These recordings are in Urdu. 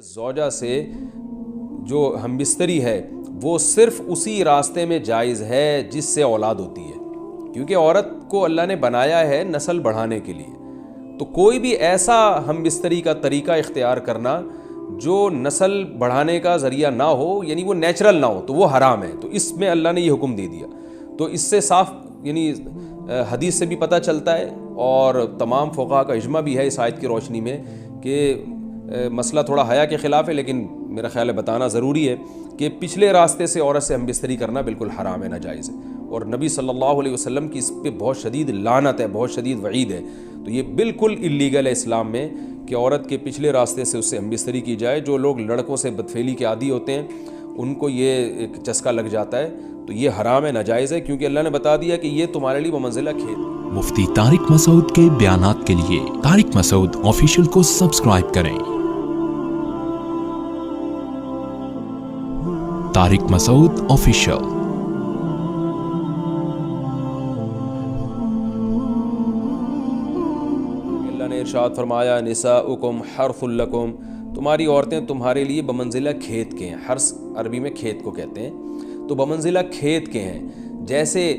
زوجہ سے جو ہم بستری ہے وہ صرف اسی راستے میں جائز ہے جس سے اولاد ہوتی ہے، کیونکہ عورت کو اللہ نے بنایا ہے نسل بڑھانے کے لیے. تو کوئی بھی ایسا ہم بستری کا طریقہ اختیار کرنا جو نسل بڑھانے کا ذریعہ نہ ہو، یعنی وہ نیچرل نہ ہو، تو وہ حرام ہے. تو اس میں اللہ نے یہ حکم دے دیا. تو اس سے صاف یعنی حدیث سے بھی پتہ چلتا ہے اور تمام فقہاء کا اجماع بھی ہے اس آیت کی روشنی میں کہ مسئلہ تھوڑا حیا کے خلاف ہے، لیکن میرا خیال ہے بتانا ضروری ہے کہ پچھلے راستے سے عورت سے ہم بستری کرنا بالکل حرام ہے، ناجائز ہے. اور نبی صلی اللہ علیہ وسلم کی اس پہ بہت شدید لعنت ہے، بہت شدید وعید ہے. تو یہ بالکل اللیگل ہے اسلام میں کہ عورت کے پچھلے راستے سے اس سے ہم بستری کی جائے. جو لوگ لڑکوں سے بدفعلی کے عادی ہوتے ہیں ان کو یہ ایک چسکا لگ جاتا ہے، تو یہ حرام ہے، ناجائز ہے، کیونکہ اللہ نے بتا دیا کہ یہ تمہارے لیے بمنزلہ کھیت. مفتی طارق مسعود کے بیانات کے لیے طارق مسعود آفیشیل کو سبسکرائب کریں. طارق مسعود آفیشیل. اللہ نے ارشاد فرمایا نساؤکم حرث لکم، تمہاری عورتیں تمہارے لیے بمنزلہ کھیت کے ہیں. حرث عربی میں کھیت کو کہتے ہیں. تو بمنزلہ کھیت کے ہیں. جیسے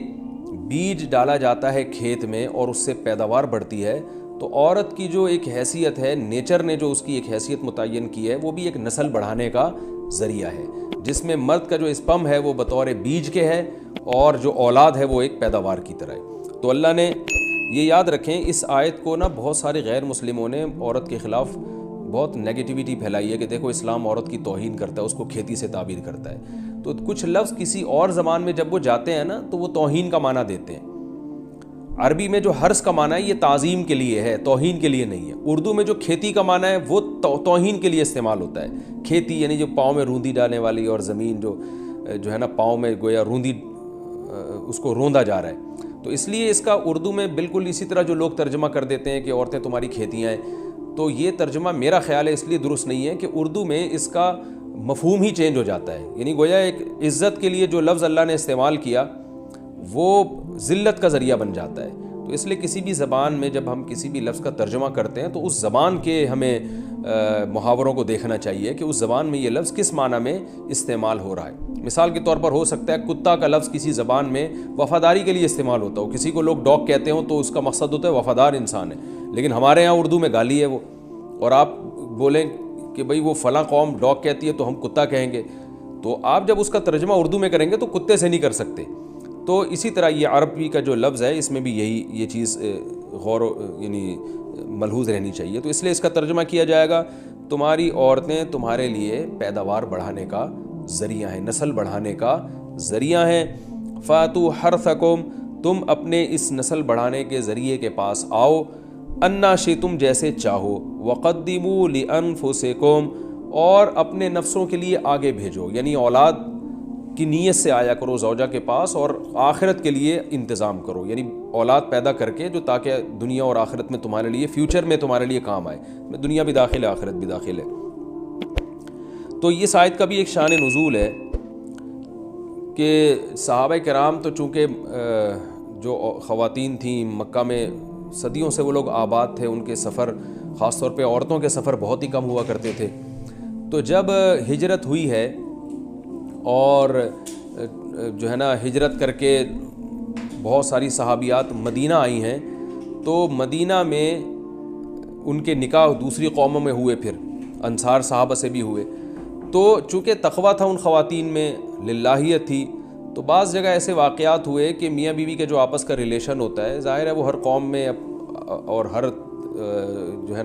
بیج ڈالا جاتا ہے کھیت میں اور اس سے پیداوار بڑھتی ہے، تو عورت کی جو ایک حیثیت ہے، نیچر نے جو اس کی ایک حیثیت متعین کی ہے، وہ بھی ایک نسل بڑھانے کا ذریعہ ہے، جس میں مرد کا جو اسپم ہے وہ بطور بیج کے ہے اور جو اولاد ہے وہ ایک پیداوار کی طرح ہے. تو اللہ نے یہ یاد رکھیں، اس آیت کو بہت سارے غیر مسلموں نے عورت کے خلاف بہت نیگیٹیوٹی پھیلائی ہے کہ دیکھو اسلام عورت کی توہین کرتا ہے، اس کو کھیتی سے تعبیر کرتا ہے. تو کچھ لفظ کسی اور زبان میں جب وہ جاتے ہیں تو وہ توہین کا معنی دیتے ہیں. عربی میں جو حرث کا معنی ہے یہ تعظیم کے لیے ہے، توہین کے لیے نہیں ہے. اردو میں جو کھیتی کا معنی ہے وہ توہین کے لیے استعمال ہوتا ہے. کھیتی یعنی جو پاؤں میں روندی ڈالنے والی، اور زمین جو ہے پاؤں میں گویا روندی، اس کو روندا جا رہا ہے. تو اس لیے اس کا اردو میں بالکل اسی طرح جو لوگ ترجمہ کر دیتے ہیں کہ عورتیں تمہاری کھیتیاں ہیں، تو یہ ترجمہ میرا خیال ہے اس لیے درست نہیں ہے کہ اردو میں اس کا مفہوم ہی چینج ہو جاتا ہے. یعنی گویا ایک عزت کے لیے جو لفظ اللہ نے استعمال کیا وہ ذلت کا ذریعہ بن جاتا ہے. تو اس لیے کسی بھی زبان میں جب ہم کسی بھی لفظ کا ترجمہ کرتے ہیں تو اس زبان کے ہمیں محاوروں کو دیکھنا چاہیے کہ اس زبان میں یہ لفظ کس معنی میں استعمال ہو رہا ہے. مثال کے طور پر ہو سکتا ہے کتا کا لفظ کسی زبان میں وفاداری کے لیے استعمال ہوتا ہو، کسی کو لوگ ڈاگ کہتے ہوں تو اس کا مقصد ہوتا ہے وفادار انسان ہے، لیکن ہمارے یہاں اردو میں گالی ہے وہ. اور آپ بولیں کہ بھئی وہ فلاں قوم ڈاگ کہتی ہے تو ہم کتا کہیں گے، تو آپ جب اس کا ترجمہ اردو میں کریں گے تو کتے سے نہیں کر سکتے. تو اسی طرح یہ عربی کا جو لفظ ہے اس میں بھی یہ چیز غور یعنی ملحوظ رہنی چاہیے. تو اس لیے اس کا ترجمہ کیا جائے گا تمہاری عورتیں تمہارے لیے پیداوار بڑھانے کا ذریعہ ہیں، نسل بڑھانے کا ذریعہ ہیں. فاتوا حرثکم، تم اپنے اس نسل بڑھانے کے ذریعے کے پاس آؤ، انا شئتم، جیسے چاہو، وقدموا لانفسکم، اور اپنے نفسوں کے لیے آگے بھیجو. یعنی اولاد کی نیت سے آیا کرو زوجہ کے پاس اور آخرت کے لیے انتظام کرو، یعنی اولاد پیدا کر کے جو تاکہ دنیا اور آخرت میں تمہارے لیے، فیوچر میں تمہارے لیے کام آئے. دنیا بھی داخل ہے، آخرت بھی داخل ہے. تو اس آیت کا بھی ایک شان نزول ہے کہ صحابہ کرام تو چونکہ جو خواتین تھیں مکہ میں صدیوں سے وہ لوگ آباد تھے، ان کے سفر خاص طور پہ عورتوں کے سفر بہت ہی کم ہوا کرتے تھے. تو جب ہجرت ہوئی ہے اور جو ہے ہجرت کر کے بہت ساری صحابیات مدینہ آئی ہیں، تو مدینہ میں ان کے نکاح دوسری قوموں میں ہوئے، پھر انصار صحابہ سے بھی ہوئے. تو چونکہ تقویٰ تھا ان خواتین میں، للہیت تھی، تو بعض جگہ ایسے واقعات ہوئے کہ میاں بیوی کے جو آپس کا ریلیشن ہوتا ہے، ظاہر ہے وہ ہر قوم میں اور ہر جو ہے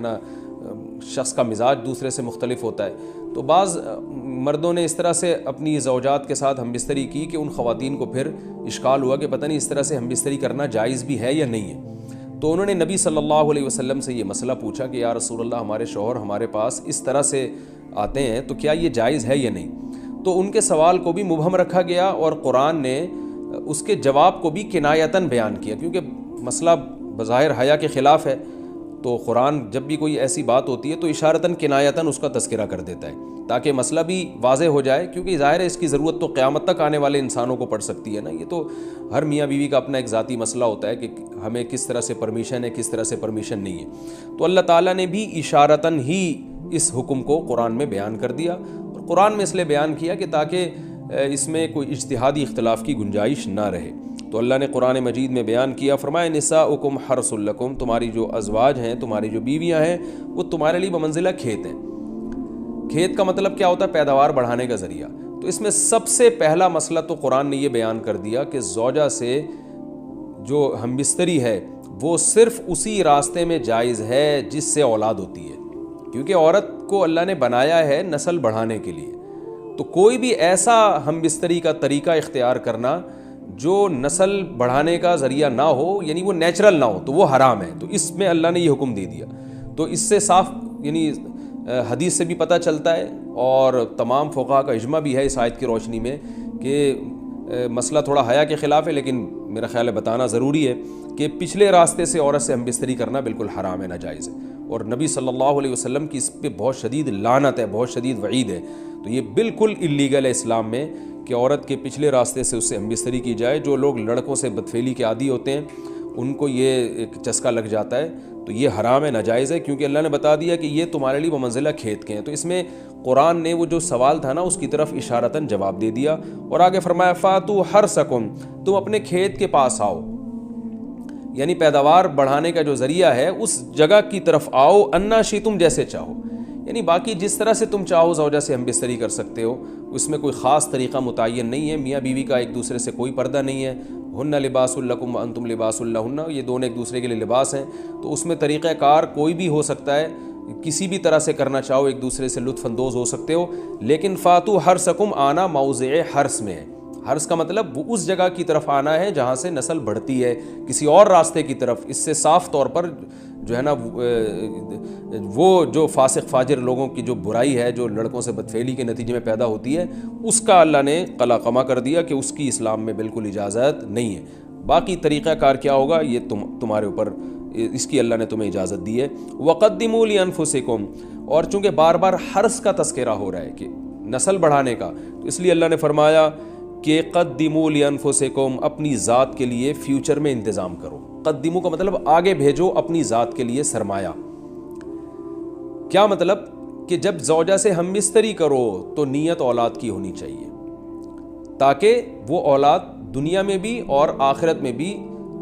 شخص کا مزاج دوسرے سے مختلف ہوتا ہے. تو بعض مردوں نے اس طرح سے اپنی زوجات کے ساتھ ہم بستری کی کہ ان خواتین کو پھر اشکال ہوا کہ پتہ نہیں اس طرح سے ہم بستری کرنا جائز بھی ہے یا نہیں ہے. تو انہوں نے نبی صلی اللہ علیہ وسلم سے یہ مسئلہ پوچھا کہ یا رسول اللہ، ہمارے شوہر ہمارے پاس اس طرح سے آتے ہیں تو کیا یہ جائز ہے یا نہیں. تو ان کے سوال کو بھی مبہم رکھا گیا اور قرآن نے اس کے جواب کو بھی کنایتاً بیان کیا، کیونکہ مسئلہ بظاہر حیا کے خلاف ہے. تو قرآن جب بھی کوئی ایسی بات ہوتی ہے تو اشارتاً کنایتاً اس کا تذکرہ کر دیتا ہے تاکہ مسئلہ بھی واضح ہو جائے، کیونکہ ظاہر ہے اس کی ضرورت تو قیامت تک آنے والے انسانوں کو پڑ سکتی ہے نا. یہ تو ہر میاں بیوی کا اپنا ایک ذاتی مسئلہ ہوتا ہے کہ ہمیں کس طرح سے پرمیشن ہے، کس طرح سے پرمیشن نہیں ہے. تو اللہ تعالیٰ نے بھی اشارتاً ہی اس حکم کو قرآن میں بیان کر دیا، اور قرآن میں اس لیے بیان کیا کہ تاکہ اس میں کوئی اجتہادی اختلاف کی گنجائش نہ رہے۔ تو اللہ نے قرآن مجید میں بیان کیا، فرمایا نساؤکم حرث لکم، تمہاری جو ازواج ہیں، تمہاری جو بیویاں ہیں، وہ تمہارے لیے بمنزلہ کھیت ہیں۔ کھیت کا مطلب کیا ہوتا ہے؟ پیداوار بڑھانے کا ذریعہ۔ تو اس میں سب سے پہلا مسئلہ تو قرآن نے یہ بیان کر دیا کہ زوجہ سے جو ہم بستری ہے وہ صرف اسی راستے میں جائز ہے جس سے اولاد ہوتی ہے، کیونکہ عورت کو اللہ نے بنایا ہے نسل بڑھانے کے لیے۔ تو کوئی بھی ایسا ہم بستری کا طریقہ اختیار کرنا جو نسل بڑھانے کا ذریعہ نہ ہو، یعنی وہ نیچرل نہ ہو، تو وہ حرام ہے۔ تو اس میں اللہ نے یہ حکم دے دیا۔ تو اس سے صاف یعنی حدیث سے بھی پتہ چلتا ہے، اور تمام فقہاء کا اجماع بھی ہے اس آیت کی روشنی میں کہ مسئلہ تھوڑا حیا کے خلاف ہے، لیکن میرا خیال ہے بتانا ضروری ہے کہ پچھلے راستے سے عورت سے ہم بستری کرنا بالکل حرام ہے، ناجائز ہے، اور نبی صلی اللہ علیہ وسلم کی اس پہ بہت شدید لعنت ہے، بہت شدید وعید ہے۔ تو یہ بالکل اللیگل ہے اسلام میں کہ عورت کے پچھلے راستے سے اس سے ہم بستری کی جائے۔ جو لوگ لڑکوں سے بدفعلی کے عادی ہوتے ہیں ان کو یہ ایک چسکا لگ جاتا ہے، تو یہ حرام ہے، ناجائز ہے، کیونکہ اللہ نے بتا دیا کہ یہ تمہارے لیے بمنزلہ کھیت کے ہیں۔ تو اس میں قرآن نے وہ جو سوال تھا نا اس کی طرف اشارتاً جواب دے دیا، اور آگے فرمایا فاتو حرثکم، تم اپنے کھیت کے پاس آؤ، یعنی پیداوار بڑھانے کا جو ذریعہ ہے اس جگہ کی طرف آؤ، انا شئتم، جیسے چاہو، یعنی باقی جس طرح سے تم چاہو زوجہ سے ہم بستری کر سکتے ہو، اس میں کوئی خاص طریقہ متعین نہیں ہے۔ میاں بیوی کا ایک دوسرے سے کوئی پردہ نہیں ہے، ہن لباس لکم وانتم لباس لہن، یہ دونوں ایک دوسرے کے لیے لباس ہیں۔ تو اس میں طریقہ کار کوئی بھی ہو سکتا ہے، کسی بھی طرح سے کرنا چاہو ایک دوسرے سے لطف اندوز ہو سکتے ہو، لیکن فاتو حرثکم آنا موضع حرث میں ہے۔ حرث کا مطلب وہ اس جگہ کی طرف آنا ہے جہاں سے نسل بڑھتی ہے، کسی اور راستے کی طرف۔ اس سے صاف طور پر جو ہے نا وہ جو فاسق فاجر لوگوں کی جو برائی ہے، جو لڑکوں سے بدفعلی کے نتیجے میں پیدا ہوتی ہے، اس کا اللہ نے قلع قمع کر دیا کہ اس کی اسلام میں بالکل اجازت نہیں ہے۔ باقی طریقہ کار کیا ہوگا یہ تمہارے اوپر، اس کی اللہ نے تمہیں اجازت دی ہے۔ وَقَدِّمُوا لِأَنفُسِكُمْ، اور چونکہ بار بار حرث کا تذکرہ ہو رہا ہے کہ نسل بڑھانے کا، تو اس لیے اللہ نے فرمایا کہ قدموا لانفسکم، اپنی ذات کے لیے فیوچر میں انتظام کرو۔ قدموا کا مطلب آگے بھیجو اپنی ذات کے لیے سرمایہ۔ کیا مطلب؟ کہ جب زوجہ سے ہم بستری کرو تو نیت اولاد کی ہونی چاہیے، تاکہ وہ اولاد دنیا میں بھی اور آخرت میں بھی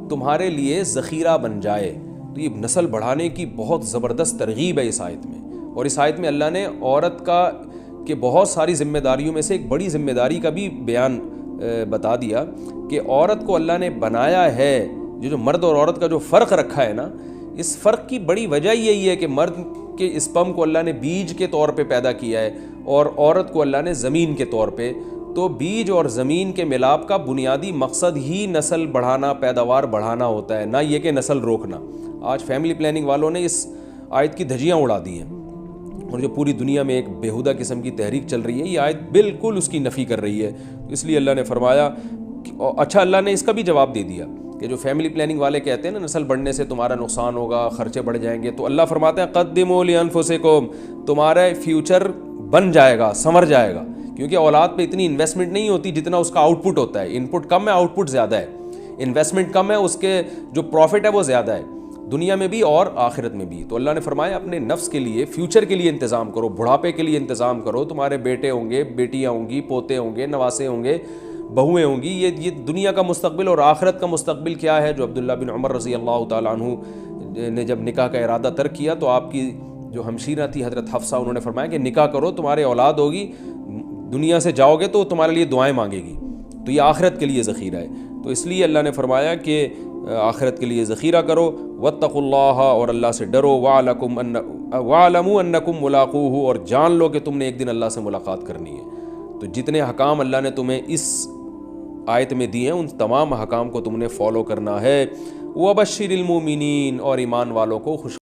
تمہارے لیے ذخیرہ بن جائے۔ تو یہ نسل بڑھانے کی بہت زبردست ترغیب ہے اس آیت میں، اور اس آیت میں اللہ نے عورت کا کہ بہت ساری ذمہ داریوں میں سے ایک بڑی ذمہ داری کا بھی بیان بتا دیا کہ عورت کو اللہ نے بنایا ہے، جو مرد اور عورت کا جو فرق رکھا ہے نا، اس فرق کی بڑی وجہ یہی ہے کہ مرد کے اسپم کو اللہ نے بیج کے طور پہ پیدا کیا ہے، اور عورت کو اللہ نے زمین کے طور پہ۔ تو بیج اور زمین کے ملاپ کا بنیادی مقصد ہی نسل بڑھانا، پیداوار بڑھانا ہوتا ہے، نہ یہ کہ نسل روکنا۔ آج فیملی پلاننگ والوں نے اس آیت کی دھجیاں اڑا دی ہیں، اور جو پوری دنیا میں ایک بیہودہ قسم کی تحریک چل رہی ہے، یہ آیت بالکل اس کی نفی کر رہی ہے۔ اس لیے اللہ نے فرمایا اچھا، اللہ نے اس کا بھی جواب دے دیا کہ جو فیملی پلاننگ والے کہتے ہیں نا نسل بڑھنے سے تمہارا نقصان ہوگا، خرچے بڑھ جائیں گے، تو اللہ فرماتا ہے قدموا لانفسکم، تمہارا فیوچر بن جائے گا، سنور جائے گا، کیونکہ اولاد پہ اتنی انویسٹمنٹ نہیں ہوتی جتنا اس کا آؤٹ پٹ ہوتا ہے۔ ان پٹ کم ہے، آؤٹ پٹ زیادہ ہے، انویسٹمنٹ کم ہے، اس کے جو پروفٹ ہے وہ زیادہ ہے، دنیا میں بھی اور آخرت میں بھی۔ تو اللہ نے فرمایا اپنے نفس کے لیے، فیوچر کے لیے انتظام کرو، بڑھاپے کے لیے انتظام کرو۔ تمہارے بیٹے ہوں گے، بیٹیاں ہوں گی، پوتے ہوں گے، نواسے ہوں گے، بہویں ہوں گی، یہ دنیا کا مستقبل اور آخرت کا مستقبل کیا ہے۔ جو عبداللہ بن عمر رضی اللہ تعالیٰ عنہ نے جب نکاح کا ارادہ ترک کیا تو آپ کی جو ہمشیرہ تھی حضرت حفصہ، انہوں نے فرمایا کہ نکاح کرو، تمہارے اولاد ہوگی، دنیا سے جاؤ گے تو تمہارے لیے دعائیں مانگے گی، تو یہ آخرت کے لیے ذخیرہ ہے۔ تو اس لیے اللہ نے فرمایا کہ آخرت کے لیے ذخیرہ کرو، واتقوا اللہ، اور اللہ سے ڈرو، واعلموا انکم ملاقوہ، اور جان لو کہ تم نے ایک دن اللہ سے ملاقات کرنی ہے۔ تو جتنے حکام اللہ نے تمہیں اس آیت میں دیے ہیں ان تمام حکام کو تم نے فالو کرنا ہے۔ وبشر المؤمنین، اور ایمان والوں کو خوش